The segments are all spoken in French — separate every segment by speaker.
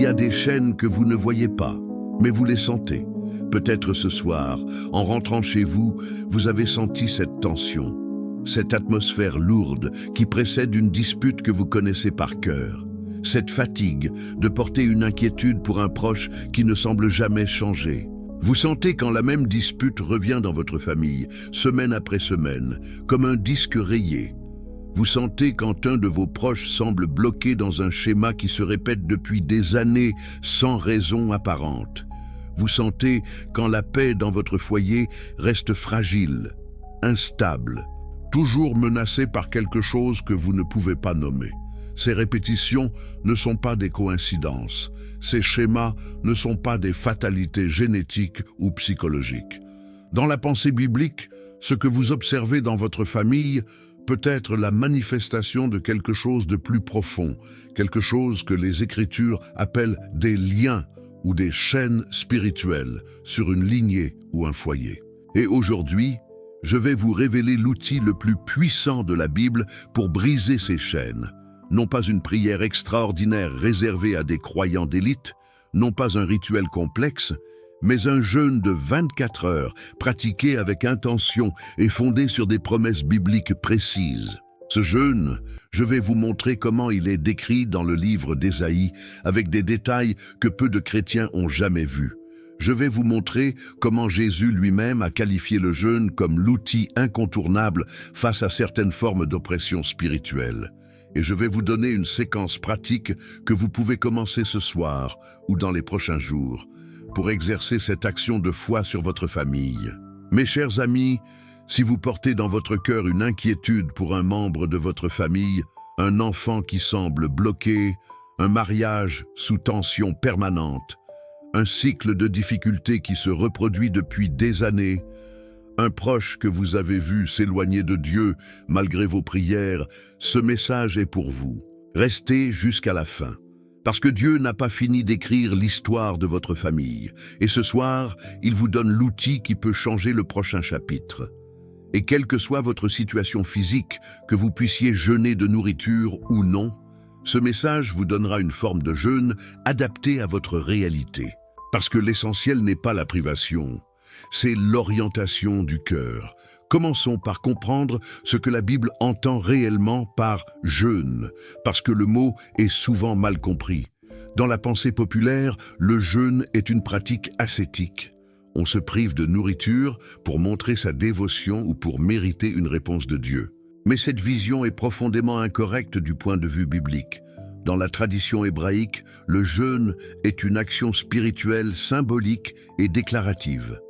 Speaker 1: y a des chaînes que vous ne voyez pas, mais vous les sentez. Peut-être ce soir, en rentrant chez vous, vous avez senti cette tension, cette atmosphère lourde qui précède une dispute que vous connaissez par cœur. Cette fatigue de porter une inquiétude pour un proche qui ne semble jamais changer. Vous sentez quand la même dispute revient dans votre famille, semaine après semaine, comme un disque rayé. Vous sentez quand un de vos proches semble bloqué dans un schéma qui se répète depuis des années sans raison apparente. Vous sentez quand la paix dans votre foyer reste fragile, instable, toujours menacée par quelque chose que vous ne pouvez pas nommer. Ces répétitions ne sont pas des coïncidences. Ces schémas ne sont pas des fatalités génétiques ou psychologiques. Dans la pensée biblique, ce que vous observez dans votre famille peut être la manifestation de quelque chose de plus profond, quelque chose que les Écritures appellent des liens ou des chaînes spirituelles sur une lignée ou un foyer. Et aujourd'hui, je vais vous révéler l'outil le plus puissant de la Bible pour briser ces chaînes. Non pas une prière extraordinaire réservée à des croyants d'élite, non pas un rituel complexe, mais un jeûne de 24 heures, pratiqué avec intention et fondé sur des promesses bibliques précises. Ce jeûne, je vais vous montrer comment il est décrit dans le livre d'Ésaïe, avec des détails que peu de chrétiens ont jamais vus. Je vais vous montrer comment Jésus lui-même a qualifié le jeûne comme l'outil incontournable face à certaines formes d'oppression spirituelle. Et je vais vous donner une séquence pratique que vous pouvez commencer ce soir ou dans les prochains jours pour exercer cette action de foi sur votre famille. Mes chers amis, si vous portez dans votre cœur une inquiétude pour un membre de votre famille, un enfant qui semble bloqué, un mariage sous tension permanente, un cycle de difficultés qui se reproduit depuis des années, un proche que vous avez vu s'éloigner de Dieu malgré vos prières, ce message est pour vous. Restez jusqu'à la fin, parce que Dieu n'a pas fini d'écrire l'histoire de votre famille. Et ce soir, il vous donne l'outil qui peut changer le prochain chapitre. Et quelle que soit votre situation physique, que vous puissiez jeûner de nourriture ou non, ce message vous donnera une forme de jeûne adaptée à votre réalité. Parce que l'essentiel n'est pas la privation, c'est l'orientation du cœur. Commençons par comprendre ce que la Bible entend réellement par jeûne, parce que le mot est souvent mal compris. Dans la pensée populaire, le jeûne est une pratique ascétique. On se prive de nourriture pour montrer sa dévotion ou pour mériter une réponse de Dieu. Mais cette vision est profondément incorrecte du point de vue biblique. Dans la tradition hébraïque, le jeûne est une action spirituelle symbolique et déclarative.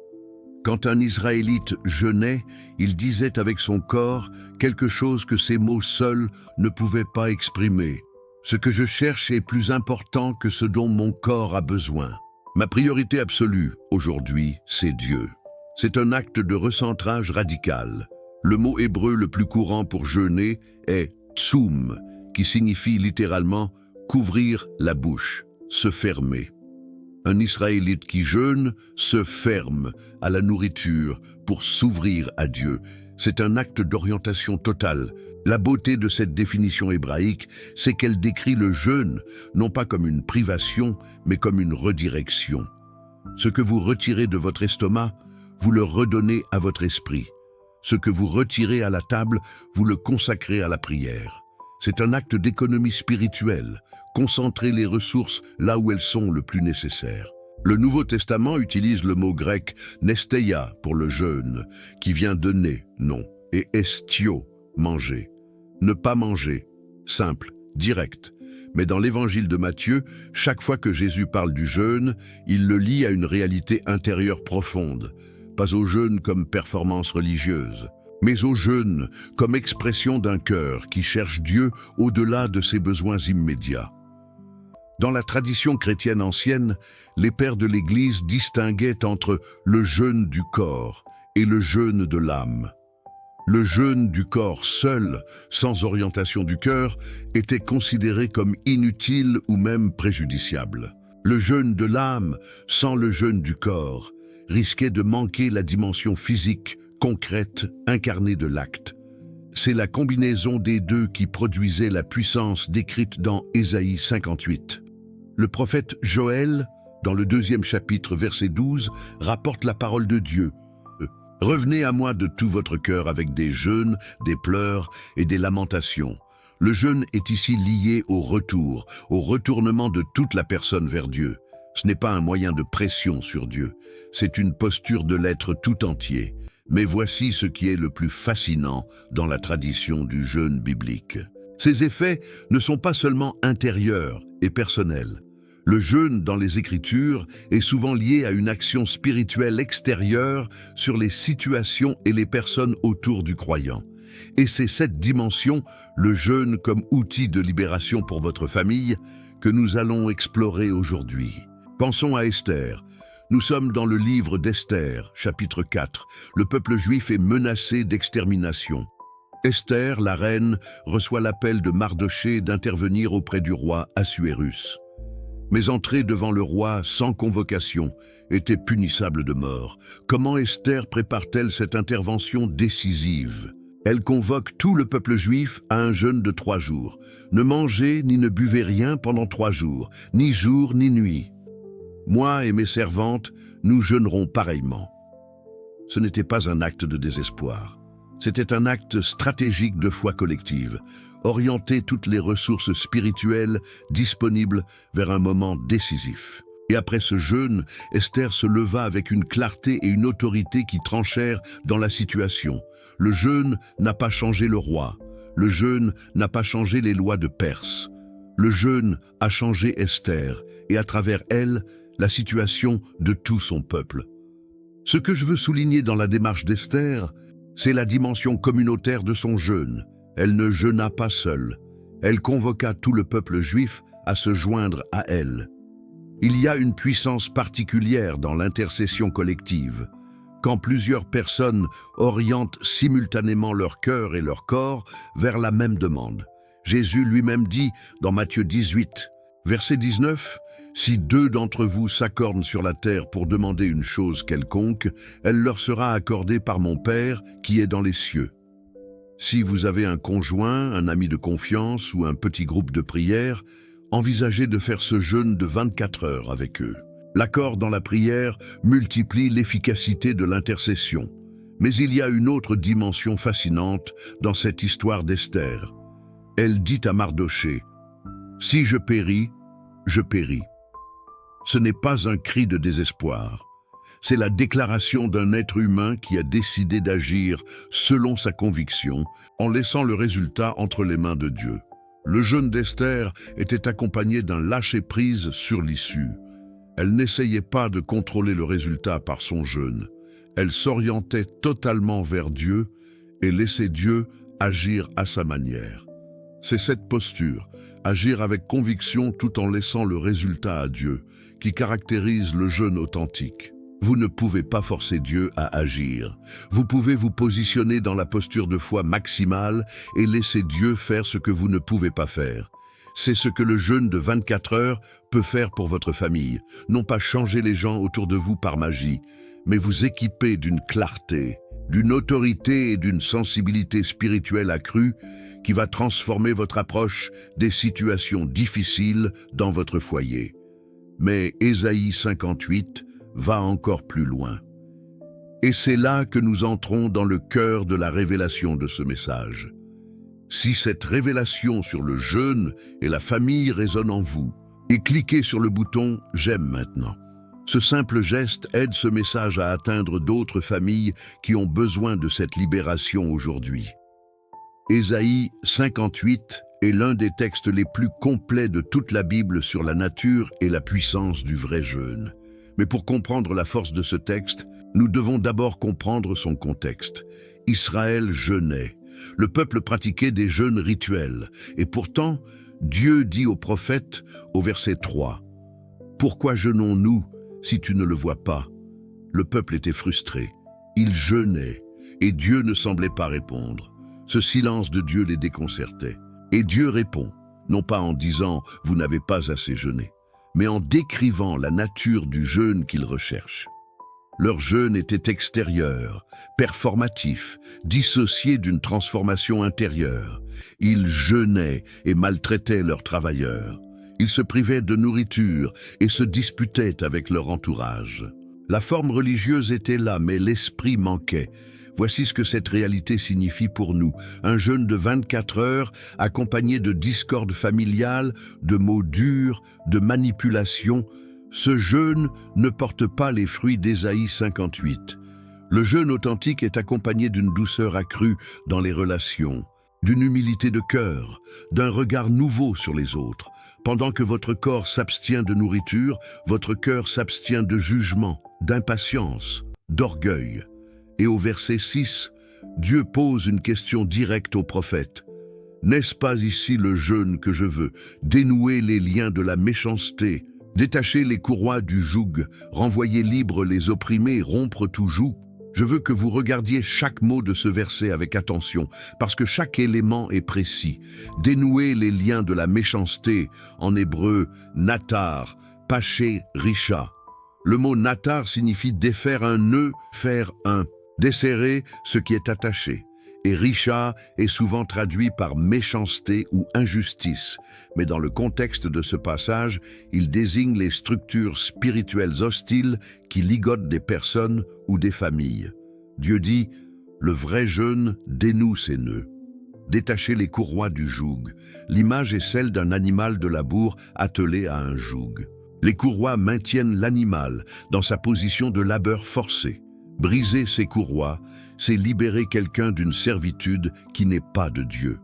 Speaker 1: Quand un Israélite jeûnait, il disait avec son corps quelque chose que ses mots seuls ne pouvaient pas exprimer. Ce que je cherche est plus important que ce dont mon corps a besoin. Ma priorité absolue, aujourd'hui, c'est Dieu. C'est un acte de recentrage radical. Le mot hébreu le plus courant pour jeûner est tsoum, qui signifie littéralement couvrir la bouche, se fermer. Un Israélite qui jeûne se ferme à la nourriture pour s'ouvrir à Dieu. C'est un acte d'orientation totale. La beauté de cette définition hébraïque, c'est qu'elle décrit le jeûne, non pas comme une privation, mais comme une redirection. Ce que vous retirez de votre estomac, vous le redonnez à votre esprit. Ce que vous retirez à la table, vous le consacrez à la prière. C'est un acte d'économie spirituelle, concentrer les ressources là où elles sont le plus nécessaires. Le Nouveau Testament utilise le mot grec nesteia pour le jeûne, qui vient de né, non, et estio, manger. Ne pas manger, simple, direct. Mais dans l'évangile de Matthieu, chaque fois que Jésus parle du jeûne, il le lie à une réalité intérieure profonde, pas au jeûne comme performance religieuse, mais au jeûne comme expression d'un cœur qui cherche Dieu au-delà de ses besoins immédiats. Dans la tradition chrétienne ancienne, les pères de l'Église distinguaient entre le jeûne du corps et le jeûne de l'âme. Le jeûne du corps seul, sans orientation du cœur, était considéré comme inutile ou même préjudiciable. Le jeûne de l'âme, sans le jeûne du corps, risquait de manquer la dimension physique, concrète, incarnée de l'acte. C'est la combinaison des deux qui produisait la puissance décrite dans Ésaïe 58. Le prophète Joël, dans le 2e chapitre, verset 12, rapporte la parole de Dieu. Revenez à moi de tout votre cœur avec des jeûnes, des pleurs et des lamentations. Le jeûne est ici lié au retour, au retournement de toute la personne vers Dieu. Ce n'est pas un moyen de pression sur Dieu, c'est une posture de l'être tout entier. Mais voici ce qui est le plus fascinant dans la tradition du jeûne biblique. Ces effets ne sont pas seulement intérieurs et personnels. Le jeûne dans les Écritures est souvent lié à une action spirituelle extérieure sur les situations et les personnes autour du croyant. Et c'est cette dimension, le jeûne comme outil de libération pour votre famille, que nous allons explorer aujourd'hui. Pensons à Esther. Nous sommes dans le livre d'Esther, chapitre 4. Le peuple juif est menacé d'extermination. Esther, la reine, reçoit l'appel de Mardochée d'intervenir auprès du roi Assuérus. Mais entrer devant le roi sans convocation était punissable de mort. Comment Esther prépare-t-elle cette intervention décisive? Elle convoque tout le peuple juif à un jeûne de 3 jours. Ne mangez ni ne buvez rien pendant 3 jours, ni jour ni nuit. Moi et mes servantes, nous jeûnerons pareillement. Ce n'était pas un acte de désespoir. C'était un acte stratégique de foi collective, orienter toutes les ressources spirituelles disponibles vers un moment décisif. Et après ce jeûne, Esther se leva avec une clarté et une autorité qui tranchèrent dans la situation. Le jeûne n'a pas changé le roi. Le jeûne n'a pas changé les lois de Perse. Le jeûne a changé Esther, et à travers elle, la situation de tout son peuple. Ce que je veux souligner dans la démarche d'Esther, c'est la dimension communautaire de son jeûne. Elle ne jeûna pas seule. Elle convoqua tout le peuple juif à se joindre à elle. Il y a une puissance particulière dans l'intercession collective. Quand plusieurs personnes orientent simultanément leur cœur et leur corps vers la même demande. Jésus lui-même dit dans Matthieu 18, verset 19, « Si 2 d'entre vous s'accordent sur la terre pour demander une chose quelconque, elle leur sera accordée par mon Père qui est dans les cieux. » Si vous avez un conjoint, un ami de confiance ou un petit groupe de prière, envisagez de faire ce jeûne de 24 heures avec eux. L'accord dans la prière multiplie l'efficacité de l'intercession. Mais il y a une autre dimension fascinante dans cette histoire d'Esther. Elle dit à Mardochée, « Si je péris, je péris. » Ce n'est pas un cri de désespoir. C'est la déclaration d'un être humain qui a décidé d'agir selon sa conviction, en laissant le résultat entre les mains de Dieu. Le jeûne d'Esther était accompagné d'un lâcher-prise sur l'issue. Elle n'essayait pas de contrôler le résultat par son jeûne. Elle s'orientait totalement vers Dieu et laissait Dieu agir à sa manière. C'est cette posture, agir avec conviction tout en laissant le résultat à Dieu, qui caractérise le jeûne authentique. Vous ne pouvez pas forcer Dieu à agir. Vous pouvez vous positionner dans la posture de foi maximale et laisser Dieu faire ce que vous ne pouvez pas faire. C'est ce que le jeûne de 24 heures peut faire pour votre famille. Non pas changer les gens autour de vous par magie, mais vous équiper d'une clarté, d'une autorité et d'une sensibilité spirituelle accrue qui va transformer votre approche des situations difficiles dans votre foyer. Mais Ésaïe 58 va encore plus loin. Et c'est là que nous entrons dans le cœur de la révélation de ce message. Si cette révélation sur le jeûne et la famille résonne en vous, et cliquez sur le bouton « J'aime maintenant ». Ce simple geste aide ce message à atteindre d'autres familles qui ont besoin de cette libération aujourd'hui. Ésaïe 58 est l'un des textes les plus complets de toute la Bible sur la nature et la puissance du vrai jeûne. Mais pour comprendre la force de ce texte, nous devons d'abord comprendre son contexte. Israël jeûnait. Le peuple pratiquait des jeûnes rituels. Et pourtant, Dieu dit au prophète, au verset 3, « Pourquoi jeûnons-nous si tu ne le vois pas ?» Le peuple était frustré. Il jeûnait, et Dieu ne semblait pas répondre. Ce silence de Dieu les déconcertait. Et Dieu répond, non pas en disant « Vous n'avez pas assez jeûné », mais en décrivant la nature du jeûne qu'ils recherchent. Leur jeûne était extérieur, performatif, dissocié d'une transformation intérieure. Ils jeûnaient et maltraitaient leurs travailleurs. Ils se privaient de nourriture et se disputaient avec leur entourage. La forme religieuse était là, mais l'esprit manquait. Voici ce que cette réalité signifie pour nous. Un jeûne de 24 heures, accompagné de discorde familiale, de mots durs, de manipulation. Ce jeûne ne porte pas les fruits d'Ésaïe 58. Le jeûne authentique est accompagné d'une douceur accrue dans les relations, d'une humilité de cœur, d'un regard nouveau sur les autres. Pendant que votre corps s'abstient de nourriture, votre cœur s'abstient de jugement, d'impatience, d'orgueil. Et au verset 6, Dieu pose une question directe au prophète. « N'est-ce pas ici le jeûne que je veux, dénouer les liens de la méchanceté, détacher les courroies du joug, renvoyer libres les opprimés, rompre tout joug ?» Je veux que vous regardiez chaque mot de ce verset avec attention, parce que chaque élément est précis. Dénouer les liens de la méchanceté, en hébreu, natar, paché, richa. Le mot natar signifie défaire un nœud, faire un, desserrer ce qui est attaché. Et richa est souvent traduit par méchanceté ou injustice. Mais dans le contexte de ce passage, il désigne les structures spirituelles hostiles qui ligotent des personnes ou des familles. Dieu dit, le vrai jeûne dénoue ces nœuds. Détacher les courroies du joug. L'image est celle d'un animal de labour attelé à un joug. Les courroies maintiennent l'animal dans sa position de labeur forcé. Briser ces courroies, c'est libérer quelqu'un d'une servitude qui n'est pas de Dieu.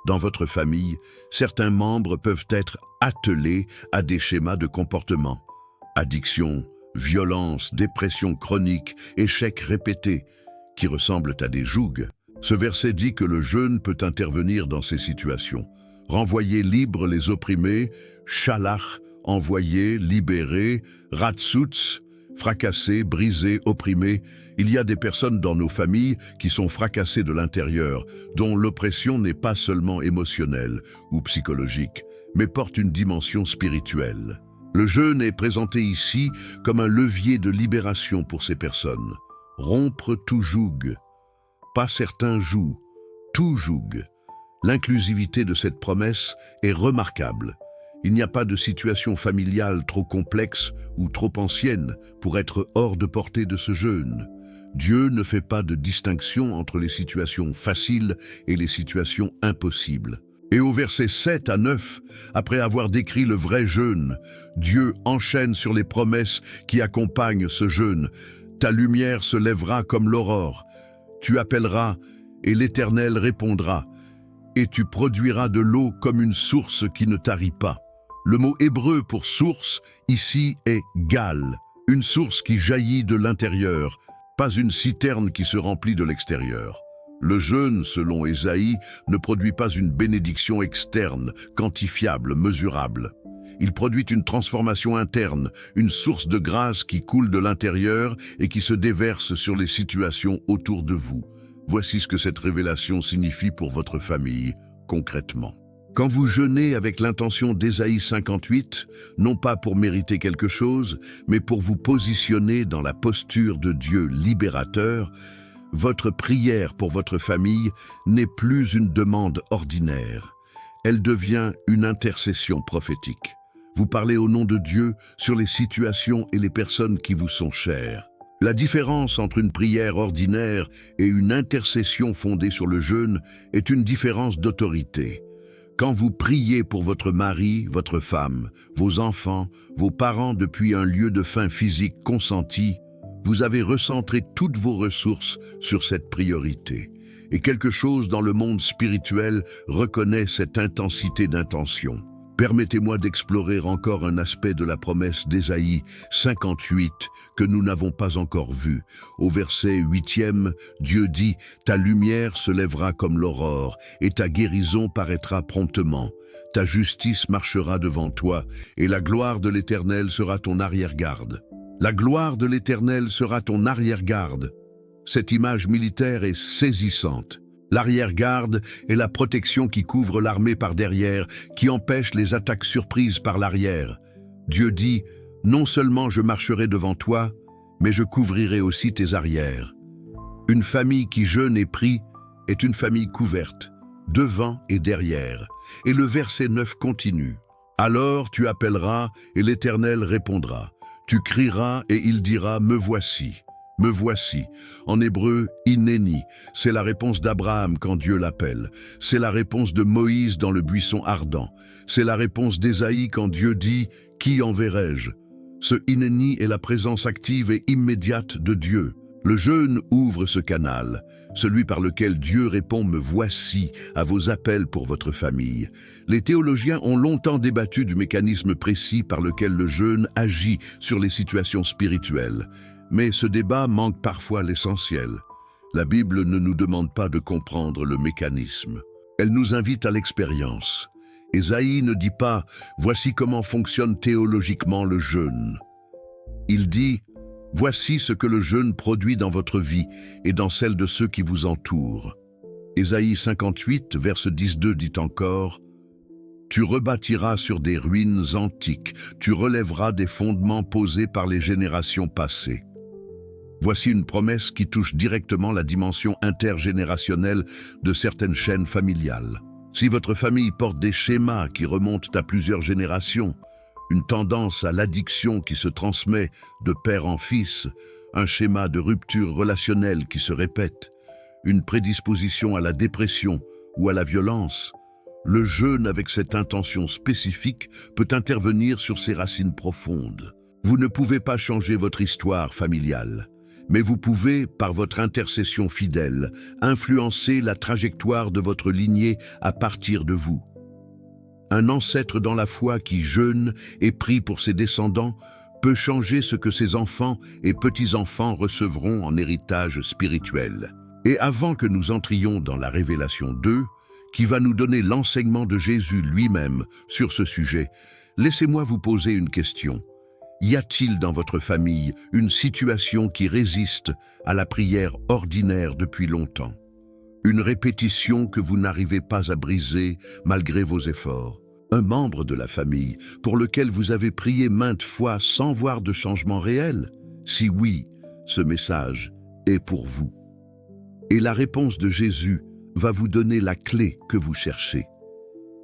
Speaker 1: Dans votre famille, certains membres peuvent être attelés à des schémas de comportement. Addiction, violence, dépression chronique, échecs répétés, qui ressemblent à des jougs. Ce verset dit que le jeûne peut intervenir dans ces situations. Renvoyer libres les opprimés, shalach, envoyer, libérer, ratsutz, fracassés, brisés, opprimés. Il y a des personnes dans nos familles qui sont fracassées de l'intérieur, dont l'oppression n'est pas seulement émotionnelle ou psychologique, mais porte une dimension spirituelle. Le jeûne est présenté ici comme un levier de libération pour ces personnes. Rompre tout joug. Pas certains jougs, tout joug. L'inclusivité de cette promesse est remarquable. Il n'y a pas de situation familiale trop complexe ou trop ancienne pour être hors de portée de ce jeûne. Dieu ne fait pas de distinction entre les situations faciles et les situations impossibles. Et au verset 7 à 9, après avoir décrit le vrai jeûne, Dieu enchaîne sur les promesses qui accompagnent ce jeûne. Ta lumière se lèvera comme l'aurore. Tu appelleras et l'Éternel répondra. Et tu produiras de l'eau comme une source qui ne tarit pas. Le mot hébreu pour source, ici, est gal, une source qui jaillit de l'intérieur, pas une citerne qui se remplit de l'extérieur. Le jeûne, selon Ésaïe, ne produit pas une bénédiction externe, quantifiable, mesurable. Il produit une transformation interne, une source de grâce qui coule de l'intérieur et qui se déverse sur les situations autour de vous. Voici ce que cette révélation signifie pour votre famille, concrètement. Quand vous jeûnez avec l'intention d'Ésaïe 58, non pas pour mériter quelque chose, mais pour vous positionner dans la posture de Dieu libérateur, votre prière pour votre famille n'est plus une demande ordinaire. Elle devient une intercession prophétique. Vous parlez au nom de Dieu sur les situations et les personnes qui vous sont chères. La différence entre une prière ordinaire et une intercession fondée sur le jeûne est une différence d'autorité. Quand vous priez pour votre mari, votre femme, vos enfants, vos parents depuis un lieu de faim physique consenti, vous avez recentré toutes vos ressources sur cette priorité. Et quelque chose dans le monde spirituel reconnaît cette intensité d'intention. Permettez-moi d'explorer encore un aspect de la promesse d'Ésaïe 58 que nous n'avons pas encore vu. Au verset 8e, Dieu dit « Ta lumière se lèvera comme l'aurore, et ta guérison paraîtra promptement. Ta justice marchera devant toi, et la gloire de l'Éternel sera ton arrière-garde. » La gloire de l'Éternel sera ton arrière-garde. Cette image militaire est saisissante. L'arrière-garde est la protection qui couvre l'armée par derrière, qui empêche les attaques surprises par l'arrière. Dieu dit, « Non seulement je marcherai devant toi, mais je couvrirai aussi tes arrières. » Une famille qui jeûne et prie est une famille couverte, devant et derrière. Et le verset 9 continue. Alors tu appelleras et l'Éternel répondra. Tu crieras et il dira, me voici. Me voici. En hébreu, Hineni, c'est la réponse d'Abraham quand Dieu l'appelle. C'est la réponse de Moïse dans le buisson ardent. C'est la réponse d'Ésaïe quand Dieu dit, qui enverrai-je? Ce Hineni est la présence active et immédiate de Dieu. Le jeûne ouvre ce canal, celui par lequel Dieu répond « Me voici » à vos appels pour votre famille. Les théologiens ont longtemps débattu du mécanisme précis par lequel le jeûne agit sur les situations spirituelles. Mais ce débat manque parfois l'essentiel. La Bible ne nous demande pas de comprendre le mécanisme. Elle nous invite à l'expérience. Ésaïe ne dit pas « Voici comment fonctionne théologiquement le jeûne ». Il dit « Voici ce que le jeûne produit dans votre vie et dans celle de ceux qui vous entourent. » Ésaïe 58, verset 12 dit encore « Tu rebâtiras sur des ruines antiques, tu relèveras des fondements posés par les générations passées. » Voici une promesse qui touche directement la dimension intergénérationnelle de certaines chaînes familiales. Si votre famille porte des schémas qui remontent à plusieurs générations, une tendance à l'addiction qui se transmet de père en fils, un schéma de rupture relationnelle qui se répète, une prédisposition à la dépression ou à la violence, le jeûne avec cette intention spécifique peut intervenir sur ces racines profondes. Vous ne pouvez pas changer votre histoire familiale, mais vous pouvez, par votre intercession fidèle, influencer la trajectoire de votre lignée à partir de vous. Un ancêtre dans la foi qui jeûne et prie pour ses descendants peut changer ce que ses enfants et petits-enfants recevront en héritage spirituel. Et avant que nous entrions dans la Révélation 2, qui va nous donner l'enseignement de Jésus lui-même sur ce sujet, laissez-moi vous poser une question. Y a-t-il dans votre famille une situation qui résiste à la prière ordinaire depuis longtemps? Une répétition que vous n'arrivez pas à briser malgré vos efforts? Un membre de la famille pour lequel vous avez prié maintes fois sans voir de changement réel? Si oui, ce message est pour vous. Et la réponse de Jésus va vous donner la clé que vous cherchez.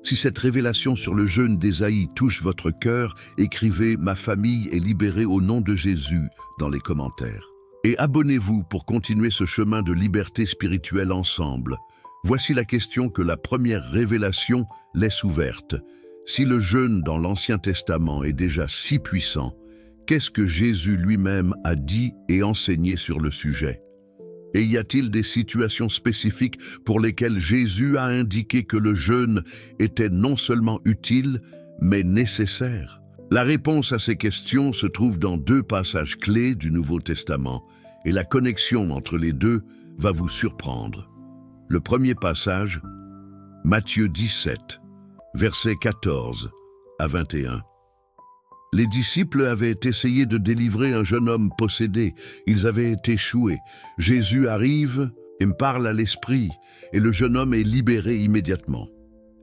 Speaker 1: Si cette révélation sur le jeûne d'Ésaïe touche votre cœur, écrivez « Ma famille est libérée au nom de Jésus » dans les commentaires. Et abonnez-vous pour continuer ce chemin de liberté spirituelle ensemble. Voici la question que la première révélation laisse ouverte. Si le jeûne dans l'Ancien Testament est déjà si puissant, qu'est-ce que Jésus lui-même a dit et enseigné sur le sujet? Et y a-t-il des situations spécifiques pour lesquelles Jésus a indiqué que le jeûne était non seulement utile, mais nécessaire? La réponse à ces questions se trouve dans deux passages clés du Nouveau Testament, et la connexion entre les deux va vous surprendre. Le premier passage, Matthieu 17, versets 14 à 21. Les disciples avaient essayé de délivrer un jeune homme possédé. Ils avaient échoué. Jésus arrive et me parle à l'esprit, et le jeune homme est libéré immédiatement.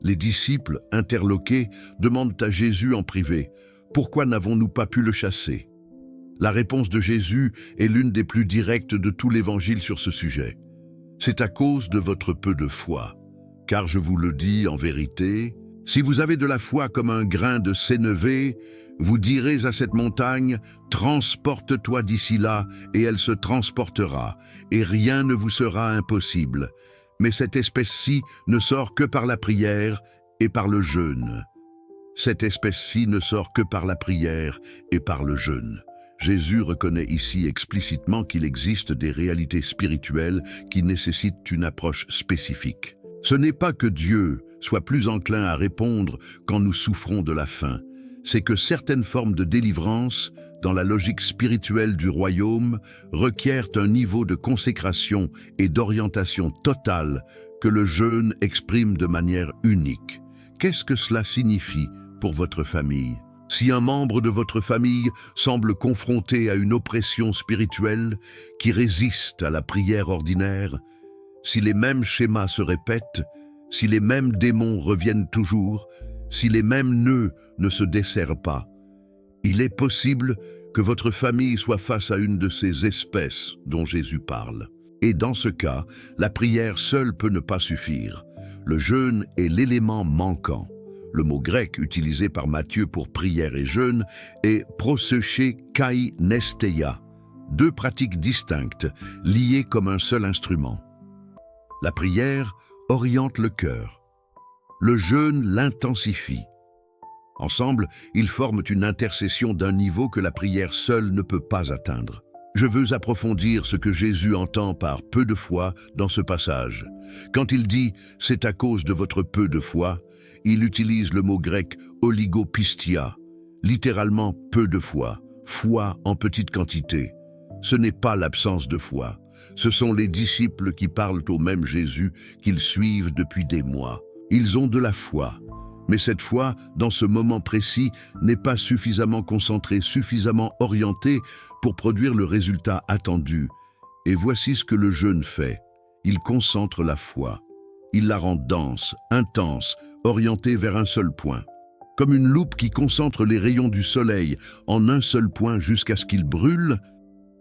Speaker 1: Les disciples, interloqués, demandent à Jésus en privé, « Pourquoi n'avons-nous pas pu le chasser ?» La réponse de Jésus est l'une des plus directes de tout l'Évangile sur ce sujet. « C'est à cause de votre peu de foi. Car je vous le dis en vérité, si vous avez de la foi comme un grain de sénévé, vous direz à cette montagne, « Transporte-toi d'ici là » et elle se transportera, et rien ne vous sera impossible. Mais cette espèce-ci ne sort que par la prière et par le jeûne. Cette espèce-ci ne sort que par la prière et par le jeûne. Jésus reconnaît ici explicitement qu'il existe des réalités spirituelles qui nécessitent une approche spécifique. Ce n'est pas que Dieu soit plus enclin à répondre quand nous souffrons de la faim, c'est que certaines formes de délivrance, dans la logique spirituelle du royaume, requièrent un niveau de consécration et d'orientation totale que le jeûne exprime de manière unique. Qu'est-ce que cela signifie pour votre famille? Si un membre de votre famille semble confronté à une oppression spirituelle qui résiste à la prière ordinaire, si les mêmes schémas se répètent, si les mêmes démons reviennent toujours, si les mêmes nœuds ne se desserrent pas, il est possible que votre famille soit face à une de ces espèces dont Jésus parle. Et dans ce cas, la prière seule peut ne pas suffire. Le jeûne est l'élément manquant. Le mot grec utilisé par Matthieu pour prière et jeûne est proseuché kai nesteia, deux pratiques distinctes, liées comme un seul instrument. La prière oriente le cœur. Le jeûne l'intensifie. Ensemble, ils forment une intercession d'un niveau que la prière seule ne peut pas atteindre. Je veux approfondir ce que Jésus entend par « peu de foi » dans ce passage. Quand il dit « c'est à cause de votre peu de foi », il utilise le mot grec « oligopistia », littéralement « peu de foi », foi en petite quantité. Ce n'est pas l'absence de foi. Ce sont les disciples qui parlent au même Jésus qu'ils suivent depuis des mois. Ils ont de la foi. Mais cette foi, dans ce moment précis, n'est pas suffisamment concentrée, suffisamment orientée pour produire le résultat attendu. Et voici ce que le jeûne fait. Il concentre la foi. Il la rend dense, intense, orientée vers un seul point. Comme une loupe qui concentre les rayons du soleil en un seul point jusqu'à ce qu'il brûle,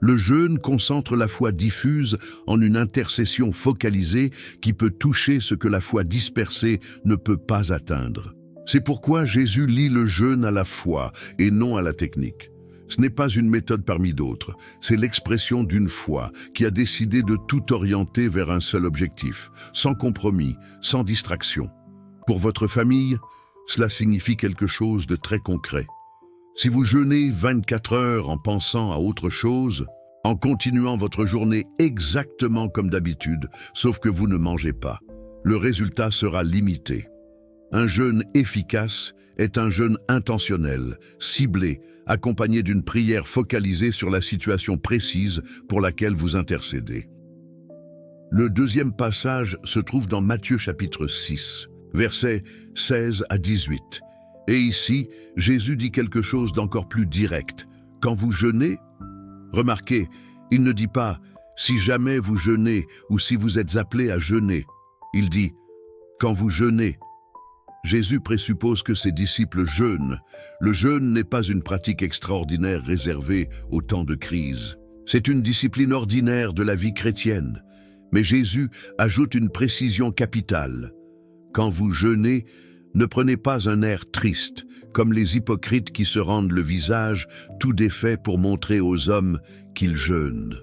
Speaker 1: le jeûne concentre la foi diffuse en une intercession focalisée qui peut toucher ce que la foi dispersée ne peut pas atteindre. C'est pourquoi Jésus lie le jeûne à la foi et non à la technique. Ce n'est pas une méthode parmi d'autres, c'est l'expression d'une foi qui a décidé de tout orienter vers un seul objectif, sans compromis, sans distraction. Pour votre famille, cela signifie quelque chose de très concret. Si vous jeûnez 24 heures en pensant à autre chose, en continuant votre journée exactement comme d'habitude, sauf que vous ne mangez pas, le résultat sera limité. Un jeûne efficace est un jeûne intentionnel, ciblé, accompagné d'une prière focalisée sur la situation précise pour laquelle vous intercédez. Le deuxième passage se trouve dans Matthieu chapitre 6, versets 16 à 18. Et ici, Jésus dit quelque chose d'encore plus direct. Quand vous jeûnez, remarquez, il ne dit pas « si jamais vous jeûnez » ou « si vous êtes appelé à jeûner ». Il dit « quand vous jeûnez ». Jésus présuppose que ses disciples jeûnent. Le jeûne n'est pas une pratique extraordinaire réservée au temps de crise. C'est une discipline ordinaire de la vie chrétienne. Mais Jésus ajoute une précision capitale. Quand vous jeûnez, ne prenez pas un air triste, comme les hypocrites qui se rendent le visage tout défait pour montrer aux hommes qu'ils jeûnent.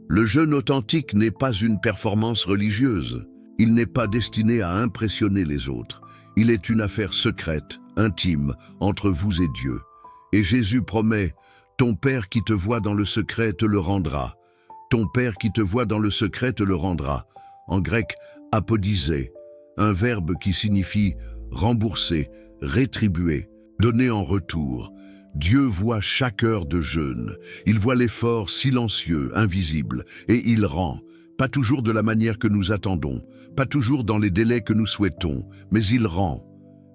Speaker 1: Le jeûne authentique n'est pas une performance religieuse. Il n'est pas destiné à impressionner les autres. Il est une affaire secrète, intime, entre vous et Dieu. Et Jésus promet, « Ton Père qui te voit dans le secret te le rendra. Ton Père qui te voit dans le secret te le rendra. » En grec, apodisé, un verbe qui signifie rembourser, rétribuer, donner en retour. Dieu voit chaque heure de jeûne. Il voit l'effort silencieux, invisible, et il rend. Pas toujours de la manière que nous attendons, pas toujours dans les délais que nous souhaitons, mais il rend.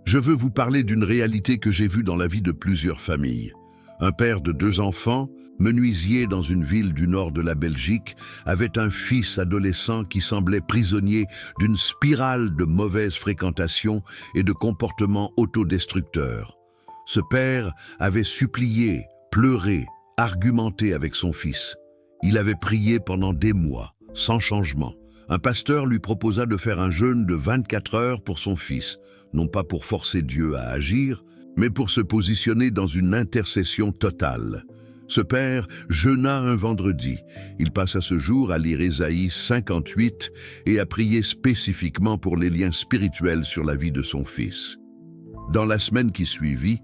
Speaker 1: Je veux vous parler d'une réalité que j'ai vue dans la vie de plusieurs familles. Un père de 2 enfants, menuisier dans une ville du nord de la Belgique, avait un fils adolescent qui semblait prisonnier d'une spirale de mauvaise fréquentation et de comportements autodestructeurs. Ce père avait supplié, pleuré, argumenté avec son fils. Il avait prié pendant des mois, sans changement. Un pasteur lui proposa de faire un jeûne de 24 heures pour son fils, non pas pour forcer Dieu à agir, mais pour se positionner dans une intercession totale. Ce père jeûna un vendredi. Il passa ce jour à lire Ésaïe 58 et à prier spécifiquement pour les liens spirituels sur la vie de son fils. Dans la semaine qui suivit,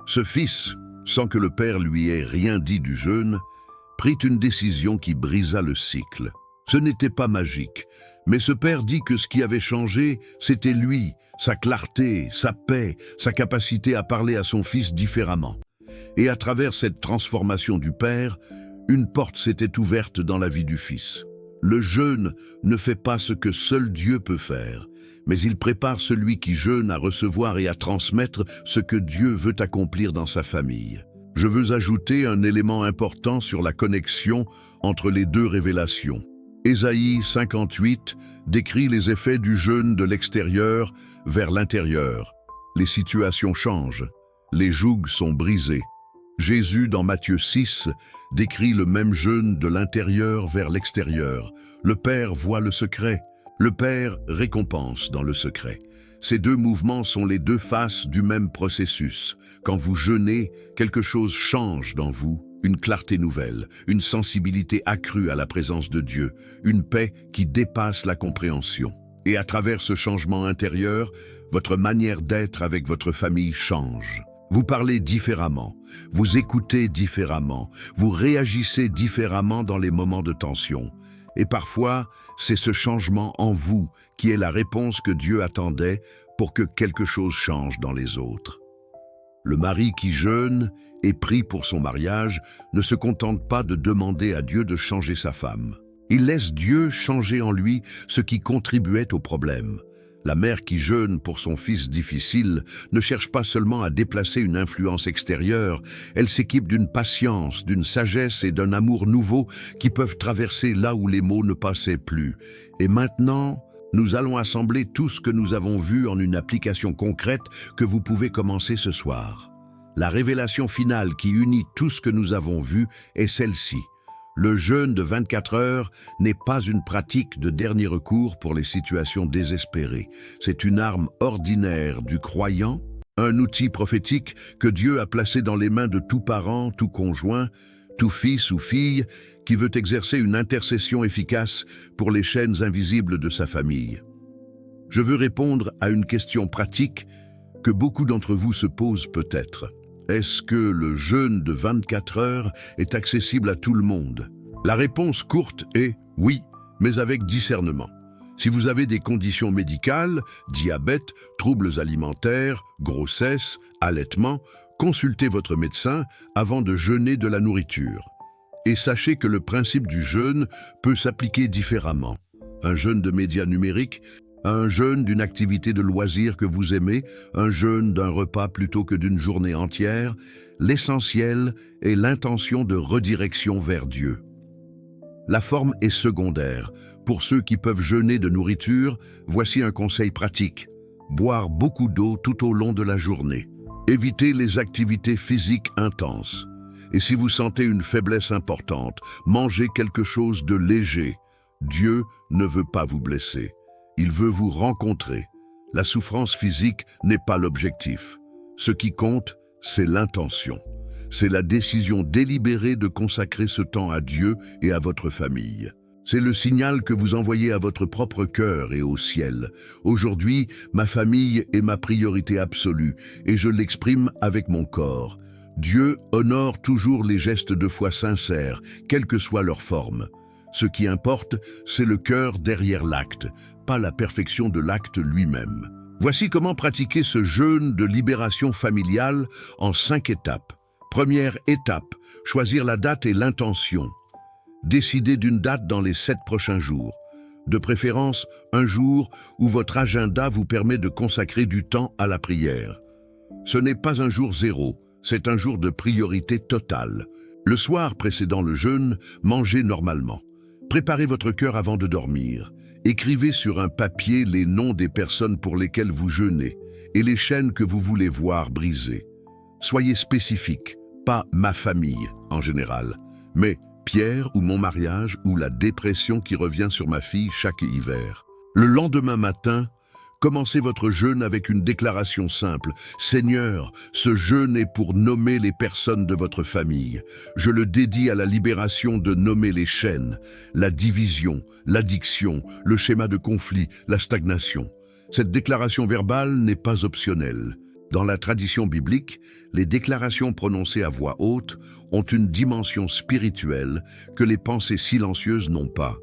Speaker 1: ce fils, sans que le père lui ait rien dit du jeûne, prit une décision qui brisa le cycle. Ce n'était pas magique, mais ce père dit que ce qui avait changé, c'était lui, sa clarté, sa paix, sa capacité à parler à son fils différemment. Et à travers cette transformation du père, une porte s'était ouverte dans la vie du fils. Le jeûne ne fait pas ce que seul Dieu peut faire, mais il prépare celui qui jeûne à recevoir et à transmettre ce que Dieu veut accomplir dans sa famille. Je veux ajouter un élément important sur la connexion entre les deux révélations. Ésaïe 58 décrit les effets du jeûne de l'extérieur vers l'intérieur. Les situations changent, les jougs sont brisés. Jésus, dans Matthieu 6, décrit le même jeûne de l'intérieur vers l'extérieur. Le Père voit le secret, le Père récompense dans le secret. Ces deux mouvements sont les deux faces du même processus. Quand vous jeûnez, quelque chose change dans vous, une clarté nouvelle, une sensibilité accrue à la présence de Dieu, une paix qui dépasse la compréhension. Et à travers ce changement intérieur, votre manière d'être avec votre famille change. Vous parlez différemment, vous écoutez différemment, vous réagissez différemment dans les moments de tension. Et parfois, c'est ce changement en vous qui est la réponse que Dieu attendait pour que quelque chose change dans les autres. Le mari qui jeûne et prie pour son mariage ne se contente pas de demander à Dieu de changer sa femme. Il laisse Dieu changer en lui ce qui contribuait au problème. La mère qui jeûne pour son fils difficile ne cherche pas seulement à déplacer une influence extérieure, elle s'équipe d'une patience, d'une sagesse et d'un amour nouveau qui peuvent traverser là où les mots ne passaient plus. Et maintenant, nous allons assembler tout ce que nous avons vu en une application concrète que vous pouvez commencer ce soir. La révélation finale qui unit tout ce que nous avons vu est celle-ci. Le jeûne de 24 heures n'est pas une pratique de dernier recours pour les situations désespérées. C'est une arme ordinaire du croyant, un outil prophétique que Dieu a placé dans les mains de tout parent, tout conjoint, tout fils ou fille qui veut exercer une intercession efficace pour les chaînes invisibles de sa famille. Je veux répondre à une question pratique que beaucoup d'entre vous se posent peut-être. Est-ce que le jeûne de 24 heures est accessible à tout le monde? La réponse courte est oui, mais avec discernement. Si vous avez des conditions médicales, diabète, troubles alimentaires, grossesse, allaitement, consultez votre médecin avant de jeûner de la nourriture. Et sachez que le principe du jeûne peut s'appliquer différemment. Un jeûne de médias numériques, un jeûne d'une activité de loisir que vous aimez, un jeûne d'un repas plutôt que d'une journée entière, l'essentiel est l'intention de redirection vers Dieu. La forme est secondaire. Pour ceux qui peuvent jeûner de nourriture, voici un conseil pratique. Boire beaucoup d'eau tout au long de la journée. Évitez les activités physiques intenses. Et si vous sentez une faiblesse importante, mangez quelque chose de léger. Dieu ne veut pas vous blesser. Il veut vous rencontrer. La souffrance physique n'est pas l'objectif. Ce qui compte, c'est l'intention. C'est la décision délibérée de consacrer ce temps à Dieu et à votre famille. C'est le signal que vous envoyez à votre propre cœur et au ciel. Aujourd'hui, ma famille est ma priorité absolue et je l'exprime avec mon corps. Dieu honore toujours les gestes de foi sincères, quelle que soit leur forme. Ce qui importe, c'est le cœur derrière l'acte, pas la perfection de l'acte lui-même. Voici comment pratiquer ce jeûne de libération familiale en 5 étapes. Première étape, choisir la date et l'intention. Décidez d'une date dans les 7 prochains jours. De préférence, un jour où votre agenda vous permet de consacrer du temps à la prière. Ce n'est pas un jour zéro, c'est un jour de priorité totale. Le soir précédant le jeûne, mangez normalement. Préparez votre cœur avant de dormir. Écrivez sur un papier les noms des personnes pour lesquelles vous jeûnez et les chaînes que vous voulez voir brisées. Soyez spécifique, pas « ma famille » en général, mais « Pierre ou mon mariage ou la dépression qui revient sur ma fille chaque hiver ». Le lendemain matin, commencez votre jeûne avec une déclaration simple. « Seigneur, ce jeûne est pour nommer les personnes de votre famille. Je le dédie à la libération de nommer les chaînes, la division, l'addiction, le schéma de conflit, la stagnation. » Cette déclaration verbale n'est pas optionnelle. Dans la tradition biblique, les déclarations prononcées à voix haute ont une dimension spirituelle que les pensées silencieuses n'ont pas.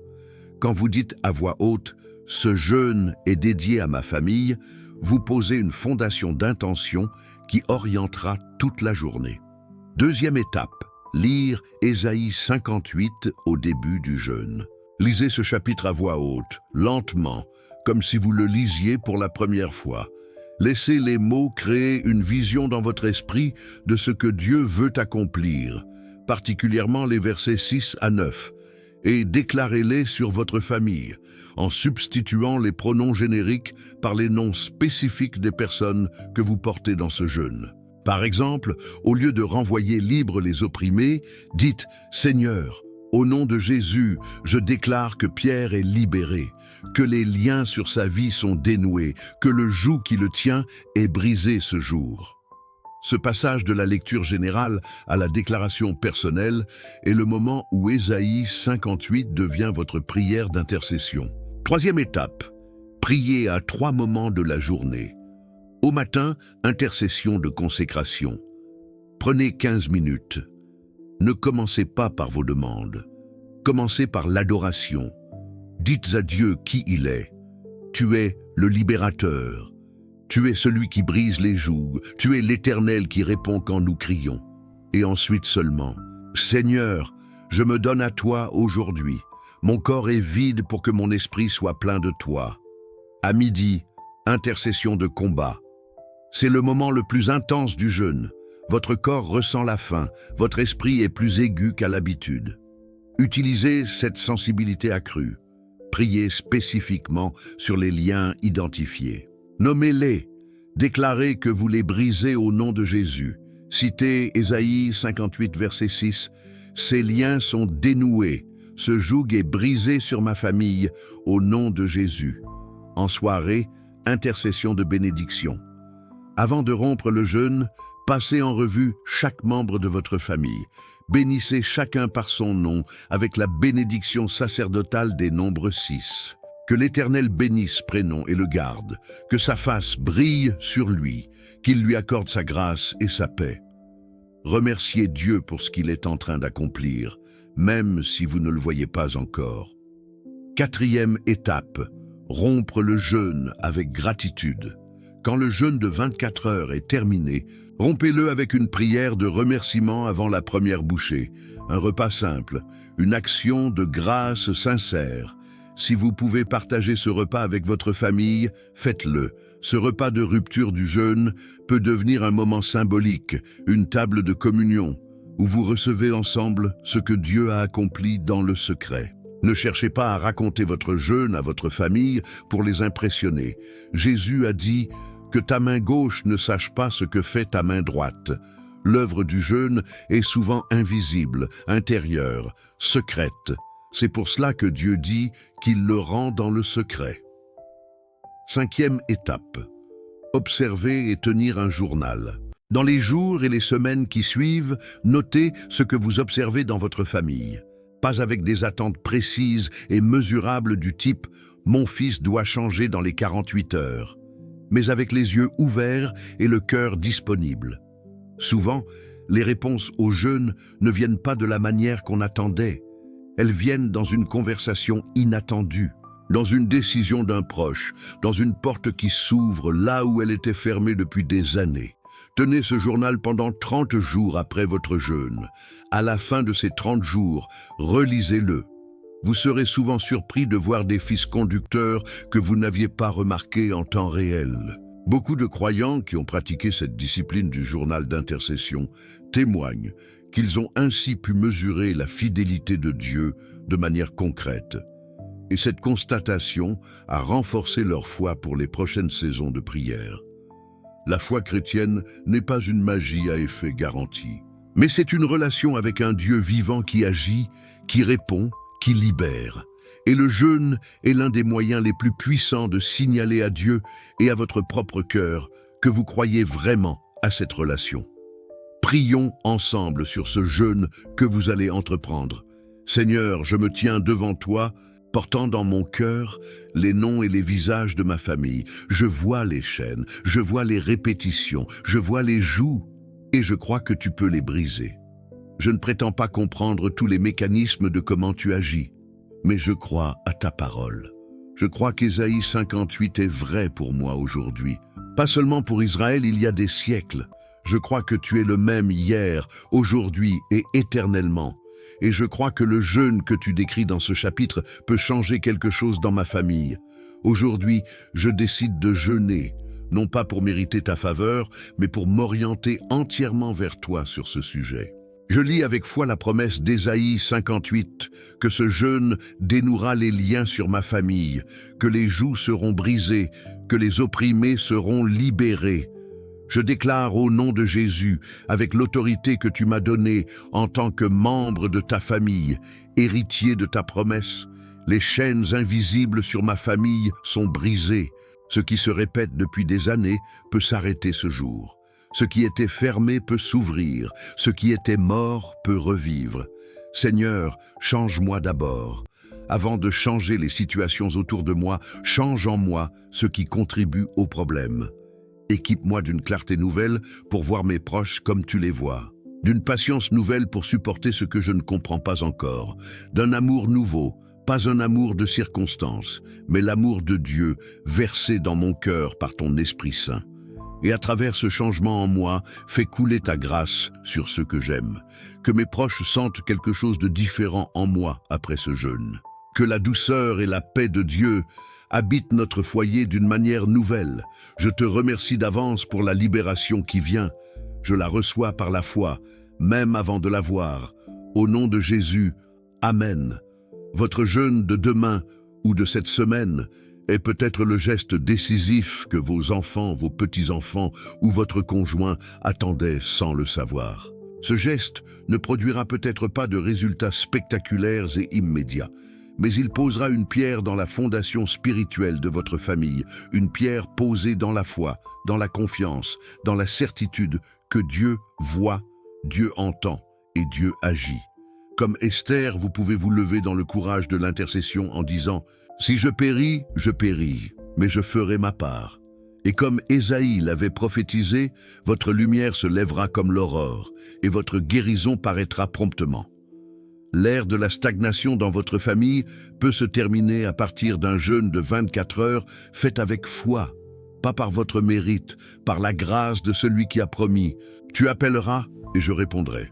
Speaker 1: Quand vous dites à voix haute « Ce jeûne est dédié à ma famille », vous posez une fondation d'intention qui orientera toute la journée. Deuxième étape, lire Ésaïe 58 au début du jeûne. Lisez ce chapitre à voix haute, lentement, comme si vous le lisiez pour la première fois. Laissez les mots créer une vision dans votre esprit de ce que Dieu veut accomplir, particulièrement les versets 6 à 9, et déclarez-les sur votre famille, en substituant les pronoms génériques par les noms spécifiques des personnes que vous portez dans ce jeûne. Par exemple, au lieu de renvoyer libres les opprimés, dites « Seigneur, Au nom de Jésus, je déclare que Pierre est libéré, que les liens sur sa vie sont dénoués, que le joug qui le tient est brisé ce jour. Ce passage de la lecture générale à la déclaration personnelle est le moment où Ésaïe 58 devient votre prière d'intercession. Troisième étape, priez à 3 moments de la journée. Au matin, intercession de consécration. Prenez 15 minutes. Ne commencez pas par vos demandes. Commencez par l'adoration. Dites à Dieu qui il est. Tu es le libérateur. Tu es celui qui brise les jougs. Tu es l'Éternel qui répond quand nous crions. Et ensuite seulement, Seigneur, je me donne à toi aujourd'hui. Mon corps est vide pour que mon esprit soit plein de toi. À midi, intercession de combat. C'est le moment le plus intense du jeûne. Votre corps ressent la faim, votre esprit est plus aigu qu'à l'habitude. Utilisez cette sensibilité accrue. Priez spécifiquement sur les liens identifiés. Nommez-les. Déclarez que vous les brisez au nom de Jésus. Citez Ésaïe 58, verset 6. Ces liens sont dénoués. Ce joug est brisé sur ma famille au nom de Jésus. En soirée, intercession de bénédiction. Avant de rompre le jeûne, passez en revue chaque membre de votre famille. Bénissez chacun par son nom avec la bénédiction sacerdotale des nombres 6. Que l'Éternel bénisse prénom et le garde, que sa face brille sur lui, qu'il lui accorde sa grâce et sa paix. Remerciez Dieu pour ce qu'il est en train d'accomplir, même si vous ne le voyez pas encore. Quatrième étape, rompre le jeûne avec gratitude. Quand le jeûne de 24 heures est terminé, rompez-le avec une prière de remerciement avant la première bouchée, un repas simple, une action de grâce sincère. Si vous pouvez partager ce repas avec votre famille, faites-le. Ce repas de rupture du jeûne peut devenir un moment symbolique, une table de communion, où vous recevez ensemble ce que Dieu a accompli dans le secret. Ne cherchez pas à raconter votre jeûne à votre famille pour les impressionner. Jésus a dit que ta main gauche ne sache pas ce que fait ta main droite. L'œuvre du jeûne est souvent invisible, intérieure, secrète. C'est pour cela que Dieu dit qu'il le rend dans le secret. Cinquième étape, observer et tenir un journal. Dans les jours et les semaines qui suivent, notez ce que vous observez dans votre famille. Pas avec des attentes précises et mesurables du type « mon fils doit changer dans les 48 heures », mais avec les yeux ouverts et le cœur disponible. Souvent, les réponses au jeûne ne viennent pas de la manière qu'on attendait. Elles viennent dans une conversation inattendue, dans une décision d'un proche, dans une porte qui s'ouvre là où elle était fermée depuis des années. Tenez ce journal pendant 30 jours après votre jeûne. À la fin de ces 30 jours, relisez-le. Vous serez souvent surpris de voir des fils conducteurs que vous n'aviez pas remarqués en temps réel. Beaucoup de croyants qui ont pratiqué cette discipline du journal d'intercession témoignent qu'ils ont ainsi pu mesurer la fidélité de Dieu de manière concrète. Et cette constatation a renforcé leur foi pour les prochaines saisons de prière. La foi chrétienne n'est pas une magie à effet garanti, mais c'est une relation avec un Dieu vivant qui agit, qui répond, qui libère. Et le jeûne est l'un des moyens les plus puissants de signaler à Dieu et à votre propre cœur que vous croyez vraiment à cette relation. Prions ensemble sur ce jeûne que vous allez entreprendre. Seigneur, je me tiens devant toi, portant dans mon cœur les noms et les visages de ma famille. Je vois les chaînes, je vois les répétitions, je vois les jougs, et je crois que tu peux les briser. Je ne prétends pas comprendre tous les mécanismes de comment tu agis, mais je crois à ta parole. Je crois qu'Ésaïe 58 est vrai pour moi aujourd'hui. Pas seulement pour Israël il y a des siècles. Je crois que tu es le même hier, aujourd'hui et éternellement. Et je crois que le jeûne que tu décris dans ce chapitre peut changer quelque chose dans ma famille. Aujourd'hui, je décide de jeûner, non pas pour mériter ta faveur, mais pour m'orienter entièrement vers toi sur ce sujet. Je lis avec foi la promesse d'Ésaïe 58, que ce jeûne dénouera les liens sur ma famille, que les jougs seront brisés, que les opprimés seront libérés. Je déclare au nom de Jésus, avec l'autorité que tu m'as donnée en tant que membre de ta famille, héritier de ta promesse, les chaînes invisibles sur ma famille sont brisées. Ce qui se répète depuis des années peut s'arrêter ce jour. Ce qui était fermé peut s'ouvrir. Ce qui était mort peut revivre. Seigneur, change-moi d'abord. Avant de changer les situations autour de moi, change en moi ce qui contribue au problème. Équipe-moi d'une clarté nouvelle pour voir mes proches comme tu les vois. D'une patience nouvelle pour supporter ce que je ne comprends pas encore. D'un amour nouveau, pas un amour de circonstance, mais l'amour de Dieu versé dans mon cœur par ton Esprit Saint. Et à travers ce changement en moi, fais couler ta grâce sur ceux que j'aime. Que mes proches sentent quelque chose de différent en moi après ce jeûne. Que la douceur et la paix de Dieu habitent notre foyer d'une manière nouvelle. Je te remercie d'avance pour la libération qui vient. Je la reçois par la foi, même avant de la voir. Au nom de Jésus, Amen. Votre jeûne de demain ou de cette semaine est peut-être le geste décisif que vos enfants, vos petits-enfants ou votre conjoint attendaient sans le savoir. Ce geste ne produira peut-être pas de résultats spectaculaires et immédiats, mais il posera une pierre dans la fondation spirituelle de votre famille, une pierre posée dans la foi, dans la confiance, dans la certitude que Dieu voit, Dieu entend et Dieu agit. Comme Esther, vous pouvez vous lever dans le courage de l'intercession en disant « Si je péris, mais je ferai ma part. » Et comme Ésaïe l'avait prophétisé, votre lumière se lèvera comme l'aurore et votre guérison paraîtra promptement. L'ère de la stagnation dans votre famille peut se terminer à partir d'un jeûne de 24 heures fait avec foi, pas par votre mérite, par la grâce de celui qui a promis. Tu appelleras et je répondrai.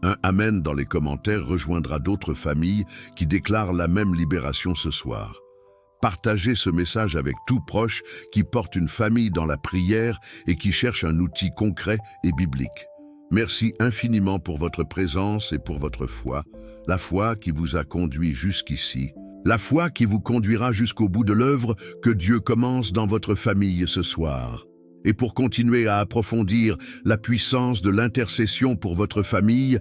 Speaker 1: Un Amen dans les commentaires rejoindra d'autres familles qui déclarent la même libération ce soir. Partagez ce message avec tout proche qui porte une famille dans la prière et qui cherche un outil concret et biblique. Merci infiniment pour votre présence et pour votre foi, la foi qui vous a conduit jusqu'ici, la foi qui vous conduira jusqu'au bout de l'œuvre que Dieu commence dans votre famille ce soir. Et pour continuer à approfondir la puissance de l'intercession pour votre famille,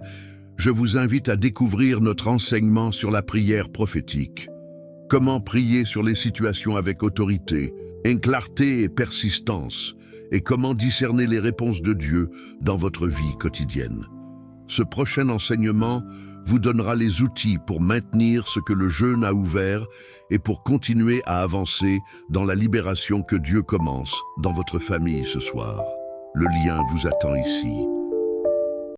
Speaker 1: je vous invite à découvrir notre enseignement sur la prière prophétique. Comment prier sur les situations avec autorité, clarté et persistance, et comment discerner les réponses de Dieu dans votre vie quotidienne. Ce prochain enseignement vous donnera les outils pour maintenir ce que le jeûne a ouvert et pour continuer à avancer dans la libération que Dieu commence dans votre famille ce soir. Le lien vous attend ici.